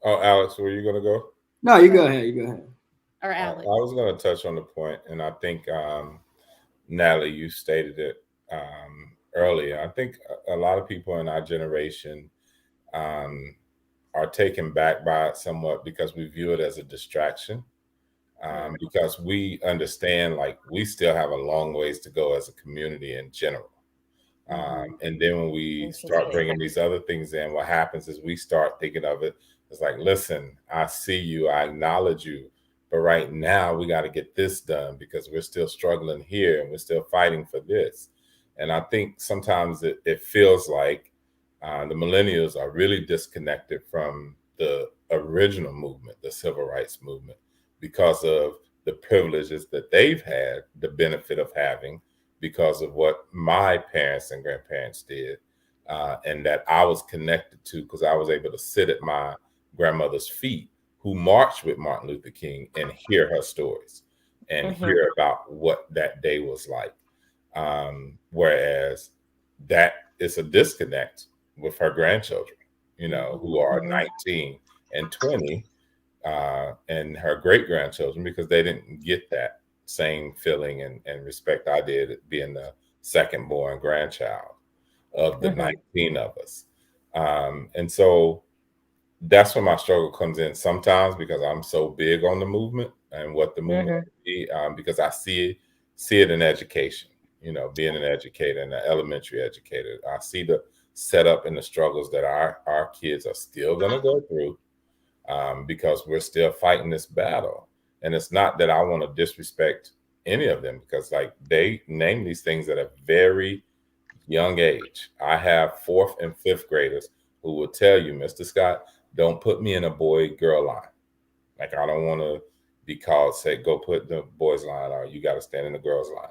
Oh, Alex, were you going to go? No, you go ahead. You go ahead. Or I Alex. was going to touch on the point, and I think Natalie, you stated it earlier. I think a lot of people in our generation are taken back by it somewhat because we view it as a distraction. Because we understand, like, we still have a long ways to go as a community in general. And then when we start bringing these other things in, what happens is we start thinking of it as like, listen, I see you, I acknowledge you, but right now we got to get this done because we're still struggling here and we're still fighting for this. And I think sometimes it feels like the millennials are really disconnected from the original movement, the civil rights movement, because of the privileges that they've had the benefit of having because of what my parents and grandparents did, and that I was connected to because I was able to sit at my grandmother's feet who marched with Martin Luther King and hear her stories and hear about what that day was like. Whereas that is a disconnect with her grandchildren, who are 19 and 20, and her great-grandchildren, because they didn't get that same feeling and respect I did being the second born grandchild of the 19 of us. And so that's where my struggle comes in sometimes, because I'm so big on the movement and what the movement can be, because I see it in education, being an educator and an elementary educator. I see the setup and the struggles that our kids are still going to go through, because we're still fighting this battle. And it's not that I want to disrespect any of them, because like they name these things at a very young age. I have 4th and 5th graders who will tell you, Mr. Scott, don't put me in a boy-girl line. Like, I don't want to be called, say, go put the boys line, or you got to stand in the girls line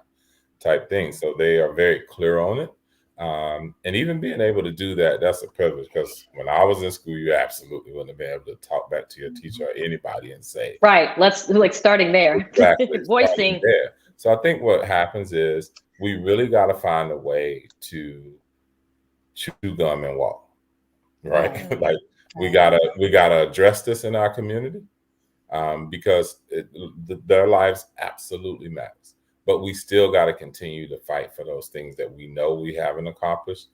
type thing. So they are very clear on it. And even being able to do that, that's a privilege, because when I was in school, you absolutely wouldn't have been able to talk back to your teacher or anybody and say, right, let's like starting there. Exactly, Voicing there. So I think what happens is we really got to find a way to chew gum and walk, right? Like we gotta address this in our community, because their lives absolutely matters. But we still got to continue to fight for those things that we know we haven't accomplished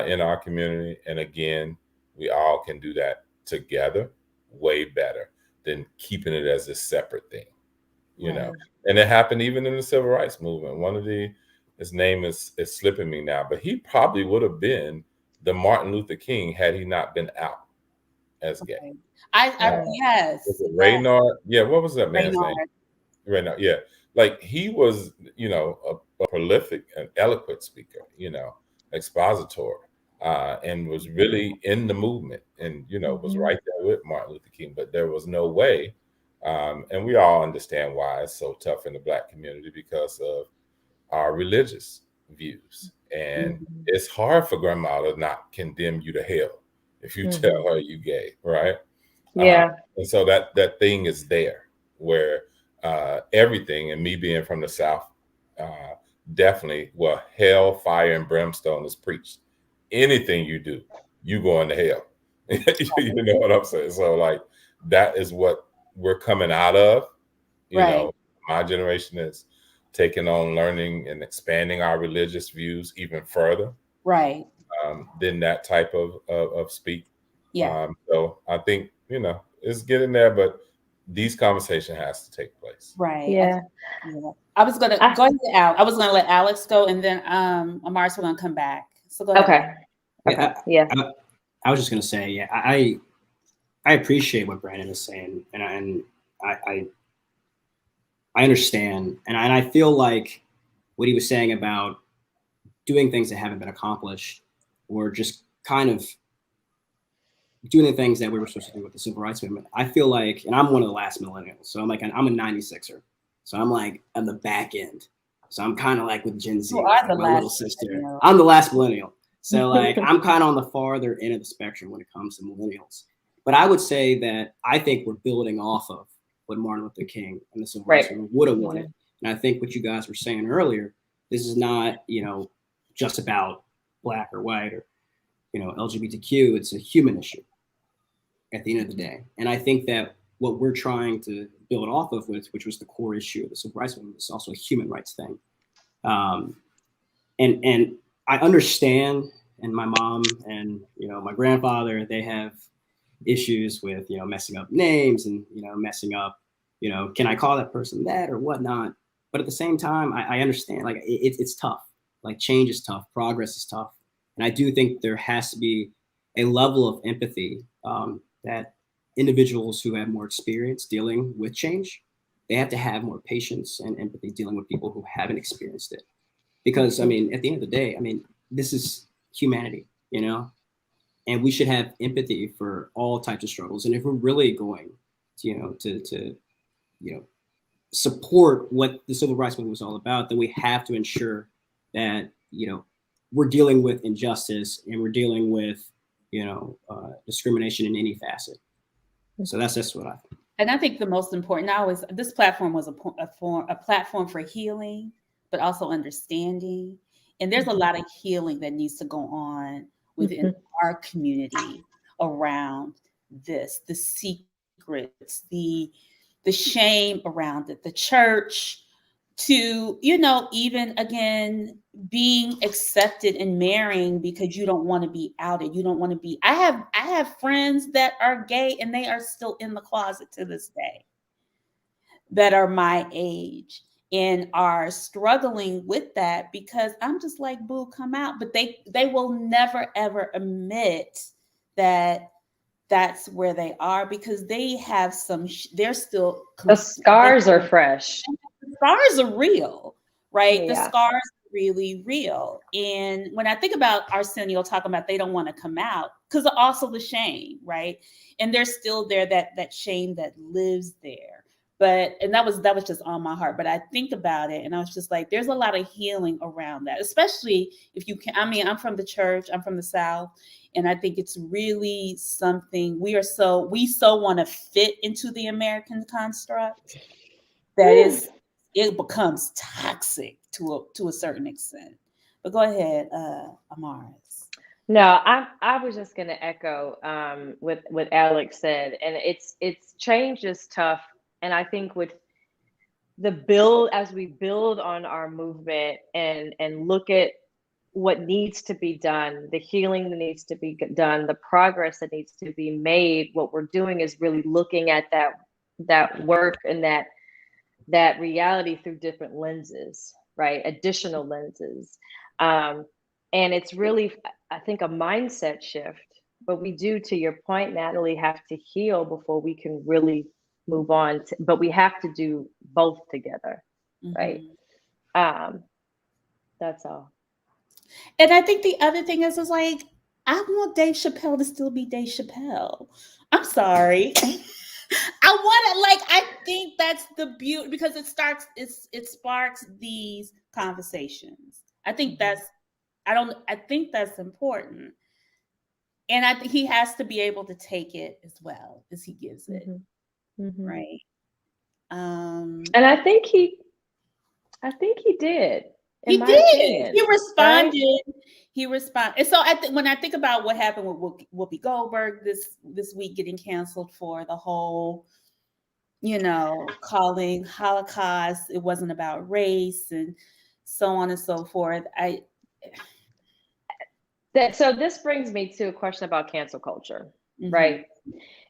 in our community. And again, we all can do that together way better than keeping it as a separate thing, know. And it happened even in the civil rights movement. His name is slipping me now, but he probably would have been the Martin Luther King had he not been out as gay. Yes. Was it Raynard? Yeah, what was that man's name? Raynard, yeah. Like, he was, a prolific and eloquent speaker, expositor, and was really in the movement and, was right there with Martin Luther King. But there was no way. And we all understand why it's so tough in the Black community, because of our religious views. And it's hard for grandma to not condemn you to hell if you tell her you gay, right? Yeah. And so that thing is there where everything, and me being from the South, definitely, well, hell, fire, and brimstone is preached. Anything you do, you going to hell. You know what I'm saying? So like, that is what we're coming out of. You know, my generation is taking on learning and expanding our religious views even further. Right. Than that type of speak. Yeah. So I think, it's getting there, but these conversation has to take place. Right. Yeah. I was gonna go ahead, Al. I was gonna let Alex go, and then Amar's gonna come back. So go ahead. Okay. I was just gonna say, I appreciate what Brandon is saying, and I understand, and I feel like what he was saying about doing things that haven't been accomplished, or just kind of doing the things that we were supposed to do with the civil rights movement. I feel like, and I'm one of the last millennials, so I'm a 96er. So I'm like on the back end. So I'm kind of like with Gen Z, You are the my last little sister. millennial. I'm the last millennial. So like I'm kind of on the farther end of the spectrum when it comes to millennials. But I would say that I think we're building off of what Martin Luther King and the civil rights movement would have wanted. And I think what you guys were saying earlier, this is not, just about Black or white or, LGBTQ. It's a human issue at the end of the day. And I think that what we're trying to build off of, which was the core issue of the civil rights movement, is also a human rights thing. And I understand, and my mom and my grandfather, they have issues with messing up names and messing up, can I call that person that or whatnot? But at the same time, I understand, like it's tough. Like change is tough, progress is tough, and I do think there has to be a level of empathy that individuals who have more experience dealing with change, they have to have more patience and empathy dealing with people who haven't experienced it. Because I mean, at the end of the day, I mean, this is humanity, and we should have empathy for all types of struggles. And if we're really going to support what the civil rights movement was all about, then we have to ensure that we're dealing with injustice and we're dealing with discrimination in any facet. So that's just what I think. And I think the most important, this platform was a platform for healing, but also understanding. And there's a lot of healing that needs to go on within our community around this, the secrets, the shame around it, the church, to, even again, being accepted and marrying because you don't want to be outed. You don't want to be, I have friends that are gay and they are still in the closet to this day that are my age and are struggling with that, because I'm just like, boo, come out. But they will never, ever admit that that's where they are, because they have they're still. The scars are fresh. The scars are real, right? Yeah. The scars are really real. And when I think about Arsenio talking about they don't want to come out, because also the shame, right? And there's still there that shame that lives there. And that was just on my heart. But I think about it and I was just like, there's a lot of healing around that, especially if you can. I mean, I'm from the church, I'm from the South. And I think it's really something we so want to fit into the American construct that it becomes toxic to a certain extent. But go ahead, Amaris. No, I was just going to echo what Alex said, and it's change is tough, and I think with as we build on our movement and look at what needs to be done, the healing that needs to be done, the progress that needs to be made, what we're doing is really looking at that work and that reality through different lenses, right? Additional lenses. And it's really, I think, a mindset shift. But we do, to your point, Natalie, have to heal before we can really move on. But we have to do both together, right? That's all. And I think the other thing is like, I want Dave Chappelle to still be Dave Chappelle. I'm sorry. I think that's the beauty, because it sparks these conversations. I think that's important. And I think he has to be able to take it as well as he gives it. Right. And I think he did. He did. He responded. Right? He responded. And so when I think about what happened with Whoopi Goldberg this week getting canceled for the whole, calling Holocaust, it wasn't about race and so on and so forth. So this brings me to a question about cancel culture, right?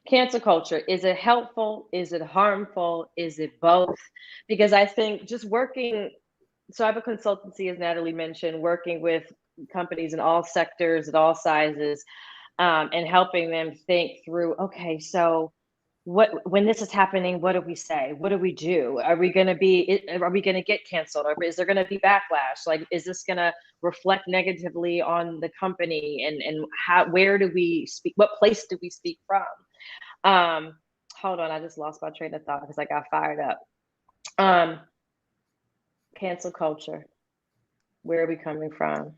Cancel culture, is it helpful? Is it harmful? Is it both? Because I think just working, so I have a consultancy, as Natalie mentioned, working with companies in all sectors, at all sizes, and helping them think through, okay, so when this is happening, what do we say? What do we do? Are we going to get canceled? Or is there going to be backlash? Like, is this going to reflect negatively on the company? And where do we speak? What place do we speak from? Hold on, I just lost my train of thought because I got fired up. Cancel culture. Where are we coming from?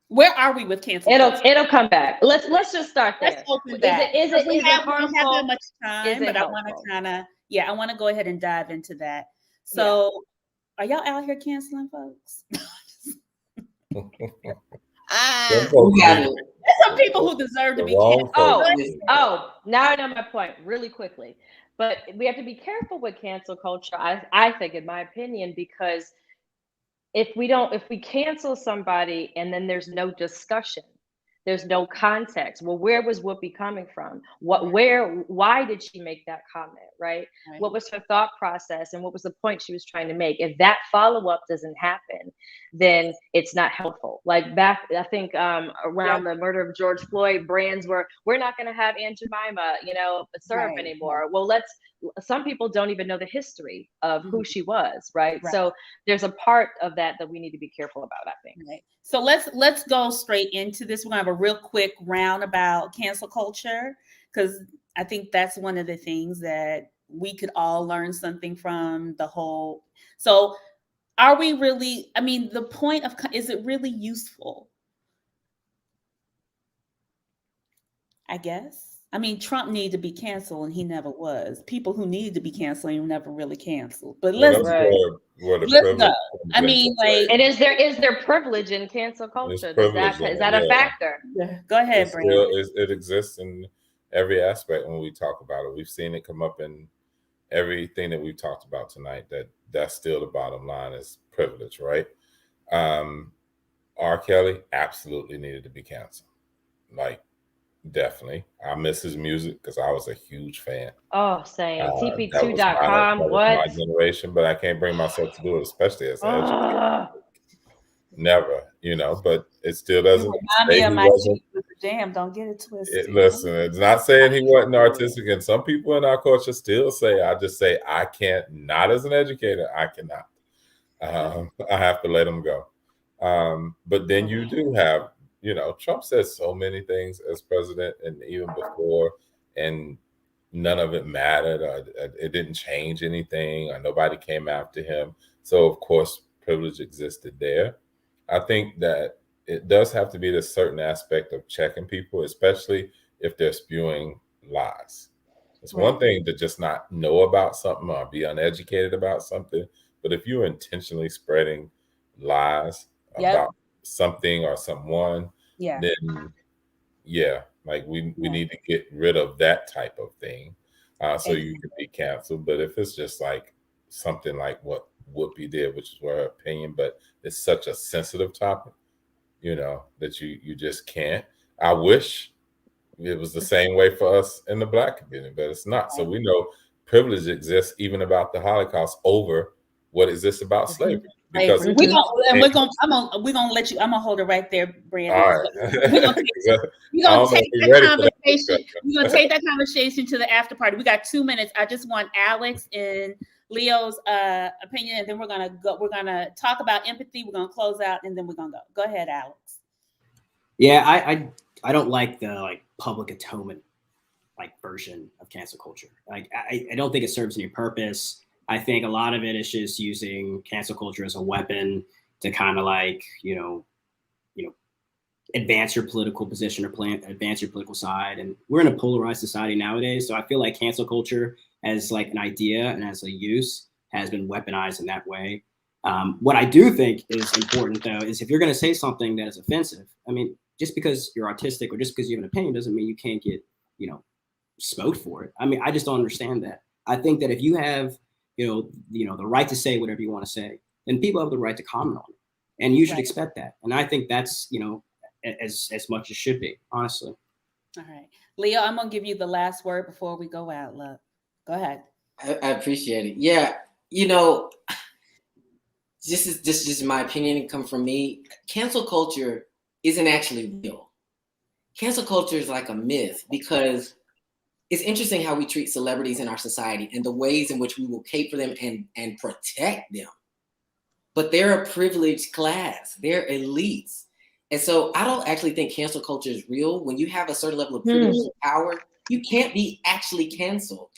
Where are we with cancel culture? It'll come back. Let's just start there. Let's open that. Is it we don't have harmful? that much time, but helpful? I want to go ahead and dive into that. So, Are y'all out here canceling folks? There's some people who deserve to be canceled. Now I know my point really quickly. But we have to be careful with cancel culture, I think, in my opinion, because if we cancel somebody and then there's no discussion, there's no context. Well, where was Whoopi coming from? Why did she make that comment, right? What was her thought process and what was the point she was trying to make? If that follow-up doesn't happen, then it's not helpful. Like back, I think around the murder of George Floyd, brands we're not going to have Aunt Jemima, syrup anymore. Well, some people don't even know the history of who she was, right? So there's a part of that we need to be careful about, I think. Right. So let's go straight into this. We're gonna have a real quick round about cancel culture, because I think that's one of the things that we could all learn something from the whole. So are we really, the point of, is it really useful? I guess. Trump needed to be canceled and he never was. People who needed to be canceled were never really canceled. But let's go. And is there privilege in cancel culture? Is that a factor? Yeah. Go ahead, Brandon. It exists in every aspect when we talk about it. We've seen it come up in everything that we've talked about tonight. That's still the bottom line, is privilege, right? R. Kelly absolutely needed to be canceled. Definitely. I miss his music because I was a huge fan. Oh, same. TP2.com. What? My generation, but I can't bring myself to do it, especially as an educator. Never, but it still doesn't. Damn, don't get it twisted. Listen, it's not saying he wasn't artistic, and some people in our culture still say, I can't, not as an educator, I cannot. I have to let him go. But then you do have, Trump says so many things as president and even before, and none of it mattered, or it didn't change anything, or nobody came after him. So, of course, privilege existed there. I think that it does have to be this certain aspect of checking people, especially if they're spewing lies. It's one thing to just not know about something or be uneducated about something, but if you're intentionally spreading lies about something or someone, then we need to get rid of that type of thing, so you can be canceled. But if it's just like something like what Whoopi did, which is her opinion, but it's such a sensitive topic, that you just can't. I wish it was the same way for us in the Black community, but it's not. So we know privilege exists even about the Holocaust over what exists about slavery. Because we're gonna let you. I'm gonna hold it right there, Brandon. All right. We're gonna take that conversation to the after party. We got 2 minutes. I just want Alex and Leo's opinion, and then we're gonna talk about empathy. We're gonna close out, and then we're gonna go. Go ahead, Alex. Yeah, I don't like the public atonement version of cancel culture. I don't think it serves any purpose. I think a lot of it is just using cancel culture as a weapon to kind of advance your political position or advance your political side. And we're in a polarized society nowadays. So I feel like cancel culture as an idea and as a use has been weaponized in that way. What I do think is important, though, is if you're going to say something that is offensive, just because you're artistic or just because you have an opinion doesn't mean you can't get, smoked for it. I just don't understand that. I think that if you have the right to say whatever you want to say, then people have the right to comment on it, and you should expect that. And I think that's as much as should be, honestly. All right, Leo, I'm gonna give you the last word before we go out. Love, go ahead. I appreciate it. Yeah, this is just my opinion. It comes from me. Cancel culture isn't actually real. Cancel culture is like a myth because it's interesting how we treat celebrities in our society and the ways in which we will cape for them and protect them. But they're a privileged class. They're elites. And so I don't actually think cancel culture is real. When you have a certain level of privilege and power, you can't be actually canceled.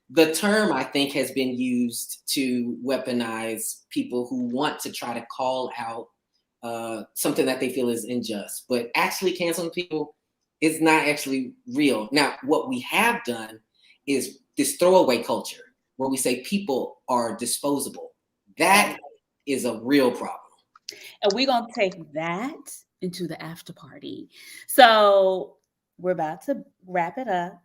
The term, I think, has been used to weaponize people who want to try to call out something that they feel is unjust. But actually canceling people is not actually real. Now, what we have done is this throwaway culture where we say people are disposable. That is a real problem. And we're going to take that into the after party. So we're about to wrap it up.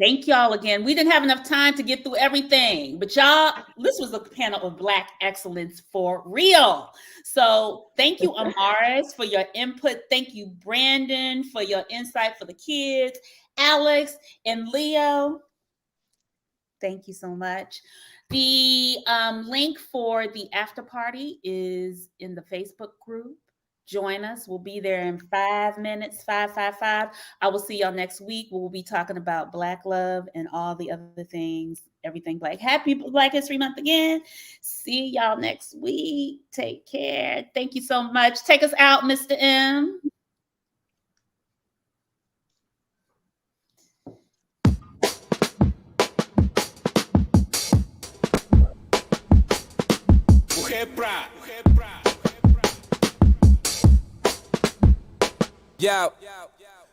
Thank y'all again. We didn't have enough time to get through everything, but y'all, this was a panel of Black excellence for real. So thank you, Amaris, for your input. Thank you, Brandon, for your insight for the kids. Alex and Leo, thank you so much. The link for the after party is in the Facebook group. Join us. We'll be there in 5 minutes, 5. I will see y'all next week. We'll be talking about Black love and all the other things, everything Black. Happy Black History Month again. See y'all next week. Take care. Thank you so much. Take us out, Mr. M. Yeah.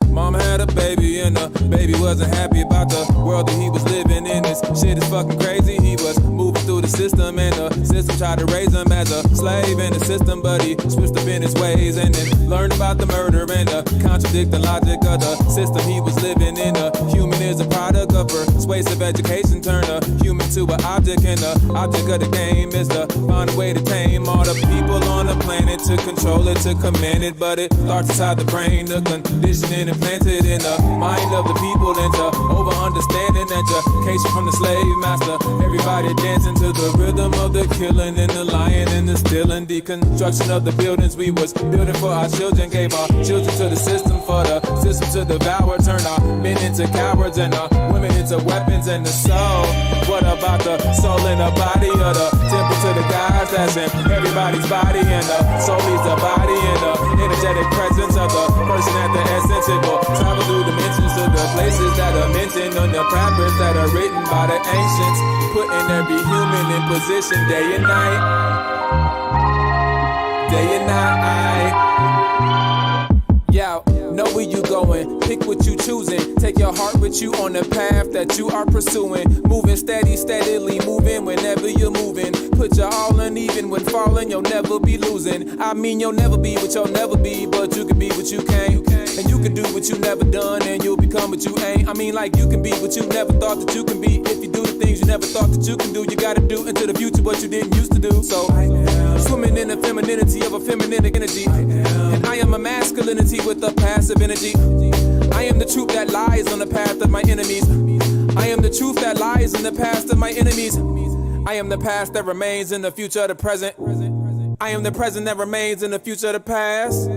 Mom had a baby and the baby wasn't happy about the world that he was living in. This shit is fucking crazy. He was moving through the system and the system tried to raise him as a slave in the system, but he switched up in his ways and then learned about the murder and the contradicting logic of the system he was living in. The human is a product of persuasive education, turn a human to an object, and the object of the game is to find a way to tame all the people on the planet, to control it, to command it, but it starts inside the brain, the conditioning and planted in the mind of the people into over-understanding education from the slave master. Everybody dancing to the rhythm of the killing and the lying and the stealing. Deconstruction of the buildings we was building for our children, gave our children to the system for the system to devour. Turned our men into cowards and our women into weapons and the soul. What about the soul and the body of the temple to the gods that's in everybody's body, and the soul is the body and the energetic presence of the person at the essence. It will travel through dimensions to the places that are mentioned on the proverbs that are written by the ancients, putting every human in position day and night. Day and night. Yeah, know where you going, pick what you choosing. Take your heart with you on the path that you are pursuing. Moving steadily moving whenever you're moving. Put your all in, even when falling, you'll never be losing. I mean, you'll never be what you'll never be, but you can be what you can. And you can do what you never done, and you'll become what you ain't. I mean, like, you can be what you never thought that you can be. If you do the things you never thought that you can do, you gotta do into the future what you didn't used to do. So, swimming in the femininity of a feminine energy. And I am a masculinity with a passive energy. I am the truth that lies on the path of my enemies. I am the truth that lies in the past of my enemies. I am the past that remains in the future of the present. I am the present that remains in the future of the past.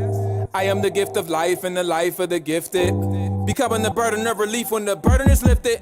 I am the gift of life and the life of the gifted. Becoming the burden of relief when the burden is lifted.